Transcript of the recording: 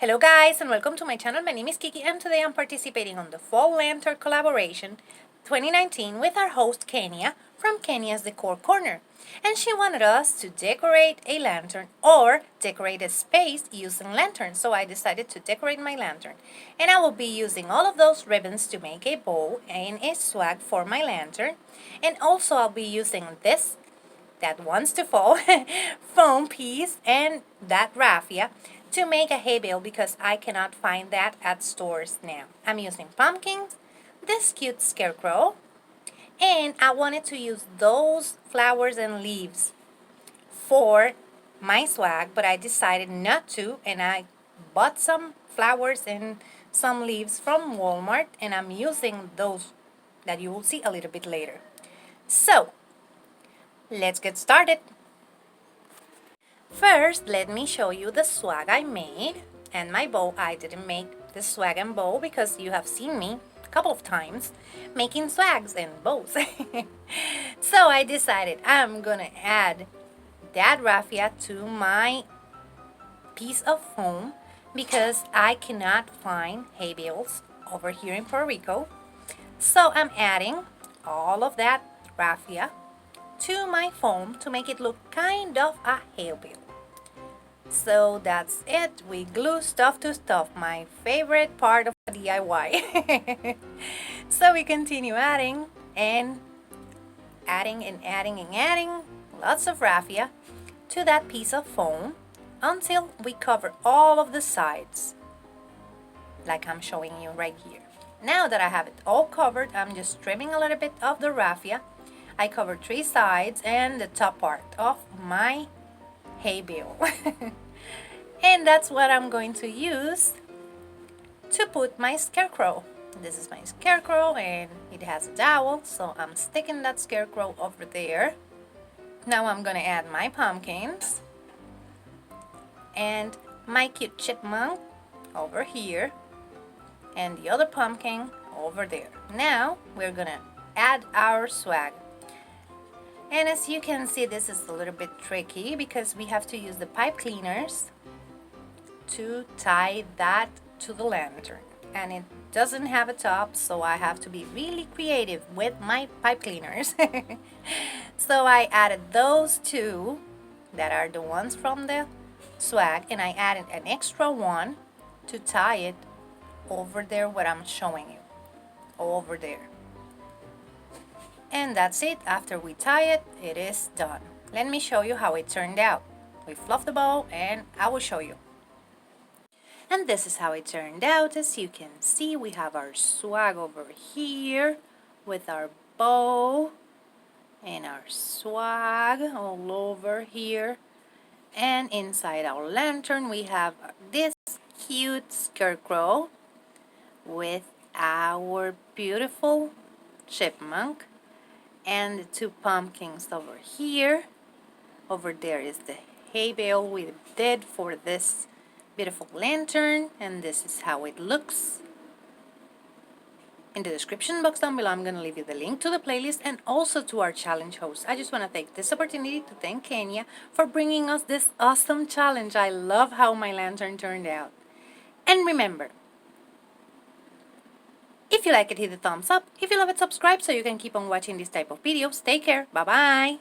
Hello guys and welcome to my channel. My name is Kiki and today I'm participating on the Fall Lantern Collaboration 2019 with our host Kenya from Kenya's Decor Corner. And she wanted us to decorate a lantern or decorate a space using lanterns. So I decided to decorate my lantern. And I will be using all of those ribbons to make a bow and a swag for my lantern. And also I'll be using this that wants to fall foam piece and that raffia to make a hay bale because I cannot find that at stores now. I'm using pumpkins, this cute scarecrow, and I wanted to use those flowers and leaves for my swag, but I decided not to, and I bought some flowers and some leaves from Walmart, and I'm using those that you will see a little bit later. So let's get started. First, let me show you the swag I made and my bow. I didn't make the swag and bow because you have seen me a couple of times making swags and bows. So I decided I'm gonna add that raffia to my piece of foam because I cannot find hay bales over here in Puerto Rico. So I'm adding all of that raffia to my foam to make it look kind of a hay bale. So that's it. We glue stuff to stuff, my favorite part of DIY. So we continue adding and adding and adding and adding lots of raffia to that piece of foam until we cover all of the sides, like I'm showing you right here. Now that I have it all covered, I'm just trimming a little bit of the raffia. I covered 3 sides and the top part of my hay bale. And that's what I'm going to use to put my scarecrow. This is my scarecrow and it has a dowel, so I'm sticking that scarecrow over there. Now I'm gonna add my pumpkins and my cute chipmunk over here and the other pumpkin over there. Now we're gonna add our swag. And as you can see, this is a little bit tricky because we have to use the pipe cleaners to tie that to the lantern. And it doesn't have a top, so I have to be really creative with my pipe cleaners. So I added those 2 that are the ones from the swag, and I added an extra one to tie it over there what I'm showing you. Over there. And that's it. After we tie it, it is done. Let me show you how it turned out. We fluffed the bow and I will show you. And this is how it turned out. As you can see, we have our swag over here with our bow and our swag all over here. And inside our lantern, we have this cute scarecrow with our beautiful chipmunk. And the 2 pumpkins over here. Over there is the hay bale we did for this beautiful lantern, and this is how it looks. In the description box down below, I'm going to leave you the link to the playlist and also to our challenge host. I just want to take this opportunity to thank Kenya for bringing us this awesome challenge. I love how my lantern turned out. And remember, if you like it, hit the thumbs up. If you love it, subscribe so you can keep on watching this type of videos. Take care. Bye-bye.